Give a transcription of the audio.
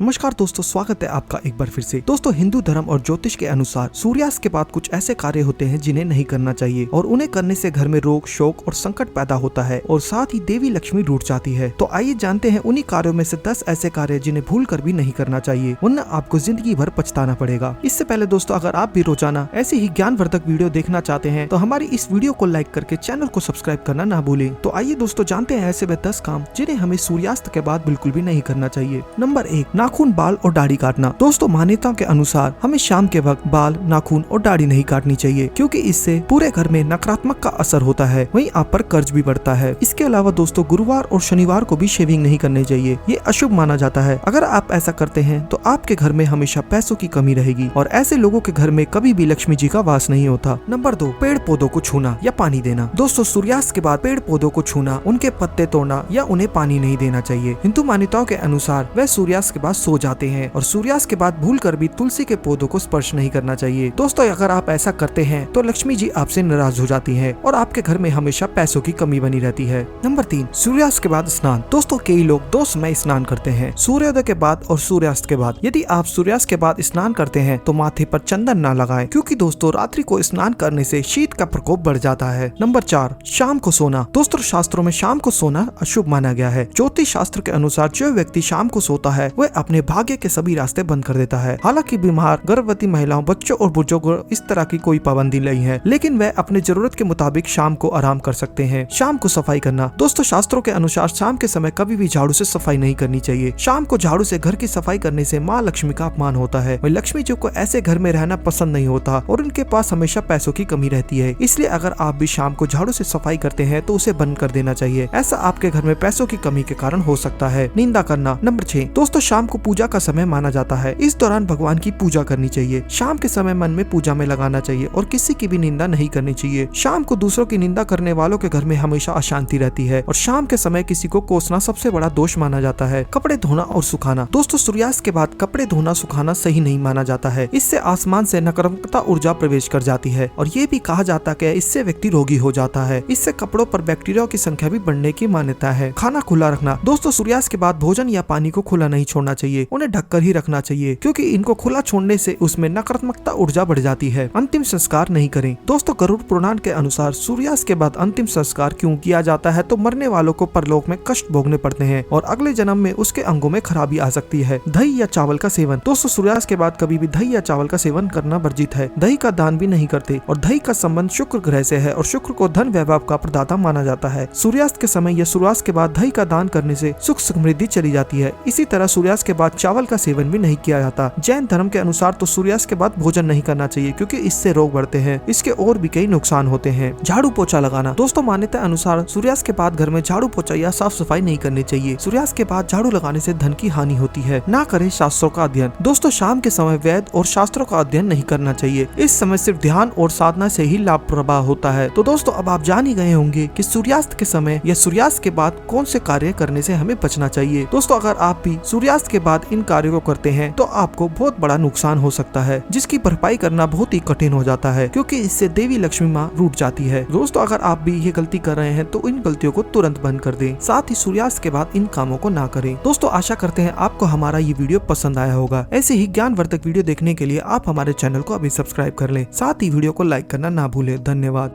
नमस्कार दोस्तों, स्वागत है आपका एक बार फिर से। दोस्तों, हिंदू धर्म और ज्योतिष के अनुसार सूर्यास्त के बाद कुछ ऐसे कार्य होते हैं जिन्हें नहीं करना चाहिए और उन्हें करने से घर में रोग, शोक और संकट पैदा होता है और साथ ही देवी लक्ष्मी रूठ जाती है। तो आइए जानते हैं उन्हीं कार्यों में से 10 ऐसे कार्य जिन्हें भूल कर भी नहीं करना चाहिए, वरना आपको जिंदगी भर पछताना पड़ेगा। इससे पहले दोस्तों, अगर आप भी रोजाना ऐसी ही ज्ञानवर्धक वीडियो देखना चाहते हैं तो हमारी इस वीडियो को लाइक करके चैनल को सब्सक्राइब करना ना भूलें। तो आइए दोस्तों, जानते हैं ऐसे वे 10 काम जिन्हें हमें सूर्यास्त के बाद बिल्कुल भी नहीं करना चाहिए। नंबर 1, नाखून, बाल और दाढ़ी काटना। दोस्तों, मान्यताओं के अनुसार हमें शाम के वक्त बाल, नाखून और दाढ़ी नहीं काटनी चाहिए, क्योंकि इससे पूरे घर में नकारात्मक का असर होता है, वहीं आप पर कर्ज भी बढ़ता है। इसके अलावा दोस्तों, गुरुवार और शनिवार को भी शेविंग नहीं करनी चाहिए, ये अशुभ माना जाता है। अगर आप ऐसा करते हैं तो आपके घर में हमेशा पैसों की कमी रहेगी और ऐसे लोगों के घर में कभी भी लक्ष्मी जी का वास नहीं होता। नंबर 2, पेड़ पौधों को छूना या पानी देना। दोस्तों, सूर्यास्त के बाद पेड़ पौधों को छूना, उनके पत्ते तोड़ना या उन्हें पानी नहीं देना चाहिए। हिंदू मान्यताओं के अनुसार वह सूर्यास्त के बाद सो जाते हैं और सूर्यास्त के बाद भूलकर भी तुलसी के पौधों को स्पर्श नहीं करना चाहिए। दोस्तों, अगर आप ऐसा करते हैं तो लक्ष्मी जी आपसे नाराज हो जाती है और आपके घर में हमेशा पैसों की कमी बनी रहती है। नंबर 3, सूर्यास्त के बाद स्नान। दोस्तों, कई लोग 2 समय स्नान करते हैं, सूर्योदय के बाद और सूर्यास्त के बाद। यदि आप सूर्यास्त के बाद स्नान करते हैं तो माथे पर चंदन न लगाएं, क्योंकि दोस्तों रात्रि को स्नान करने से शीत का प्रकोप बढ़ जाता है। नंबर 4, शाम को सोना। दोस्तों, शास्त्रों में शाम को सोना अशुभ माना गया है। ज्योतिष शास्त्र के अनुसार जो व्यक्ति शाम को सोता है वह अपने भाग्य के सभी रास्ते बंद कर देता है। हालांकि बीमार, गर्भवती महिलाओं, बच्चों और बुजुर्गों इस तरह की कोई पाबंदी नहीं है, लेकिन वह अपने जरूरत के मुताबिक शाम को आराम कर सकते हैं। शाम को सफाई करना। दोस्तों, शास्त्रों के अनुसार शाम के समय कभी भी झाड़ू से सफाई नहीं करनी चाहिए। शाम को झाड़ू से घर की सफाई करने से माँ लक्ष्मी का अपमान होता है। वह लक्ष्मी जी को ऐसे घर में रहना पसंद नहीं होता और उनके पास हमेशा पैसों की कमी रहती है। इसलिए अगर आप भी शाम को झाड़ू से सफाई करते हैं तो उसे बंद कर देना चाहिए। ऐसा आपके घर में पैसों की कमी के कारण हो सकता है। निंदा करना। नंबर 6, दोस्तों, शाम को पूजा का समय माना जाता है। इस दौरान भगवान की पूजा करनी चाहिए। शाम के समय मन में पूजा में लगाना चाहिए और किसी की भी निंदा नहीं करनी चाहिए। शाम को दूसरों की निंदा करने वालों के घर में हमेशा अशांति रहती है और शाम के समय किसी को कोसना सबसे बड़ा दोष माना जाता है। कपड़े धोना और सुखाना। दोस्तों, सूर्यास्त के बाद कपड़े धोना सुखाना सही नहीं माना जाता है। इससे आसमान से नकारात्मकता ऊर्जा प्रवेश कर जाती है और ये भी कहा जाता है इससे व्यक्ति रोगी हो जाता है। इससे कपड़ों पर बैक्टीरिया की संख्या भी बढ़ने की मान्यता है। खाना खुला रखना। दोस्तों, सूर्यास्त के बाद भोजन या पानी को खुला नहीं छोड़ना चाहिए, उन्हें ढककर ही रखना चाहिए, क्योंकि इनको खुला छोड़ने से उसमें नकारात्मकता ऊर्जा बढ़ जाती है। अंतिम संस्कार नहीं करें। दोस्तों, गरुड़ पुराण के अनुसार सूर्यास्त के बाद अंतिम संस्कार क्यों किया जाता है तो मरने वालों को परलोक में कष्ट भोगने पड़ते हैं और अगले जन्म में उसके अंगों में खराबी आ सकती है। दही या चावल का सेवन। दोस्तों, सूर्यास्त के बाद कभी भी दही या चावल का सेवन करना वर्जित है। दही का दान भी नहीं करते और दही का संबंध शुक्र ग्रह से है और शुक्र को धन वैभव का प्रदाता माना जाता है। सूर्यास्त के समय या सूर्यास्त के बाद दही का दान करने से सुख समृद्धि चली जाती है। इसी तरह सूर्यास्त के बाद चावल का सेवन भी नहीं किया जाता। जैन धर्म के अनुसार तो सूर्यास्त के बाद भोजन नहीं करना चाहिए, क्योंकि इससे रोग बढ़ते हैं। इसके और भी कई नुकसान होते हैं। झाड़ू पोछा लगाना। दोस्तों, मान्यता अनुसार सूर्यास्त के बाद घर में झाड़ू पोछा या साफ सफाई नहीं करनी चाहिए। सूर्यास्त के बाद झाड़ू लगाने से धन की हानि होती है। ना करें शास्त्रों का अध्ययन। दोस्तों, शाम के समय वेद और शास्त्रों का अध्ययन नहीं करना चाहिए। इस समय सिर्फ ध्यान और साधना से ही लाभ प्रभाव होता है। तो दोस्तों, अब आप जान ही गए होंगे कि सूर्यास्त के समय या सूर्यास्त के बाद कौन से कार्य करने से हमें बचना चाहिए। दोस्तों, अगर आप भी सूर्यास्त के बाद इन कार्यों को करते हैं तो आपको बहुत बड़ा नुकसान हो सकता है, जिसकी भरपाई करना बहुत ही कठिन हो जाता है, क्योंकि इससे देवी लक्ष्मी माँ रूठ जाती है। दोस्तों, अगर आप भी ये गलती कर रहे हैं तो इन गलतियों को तुरंत बंद कर दें। साथ ही सूर्यास्त के बाद इन कामों को ना करें। दोस्तों, आशा करते हैं आपको हमारा ये वीडियो पसंद आया होगा। ऐसे ही ज्ञानवर्धक वीडियो देखने के लिए आप हमारे चैनल को अभी सब्सक्राइब कर लें। साथ ही वीडियो को लाइक करना ना भूलें। धन्यवाद।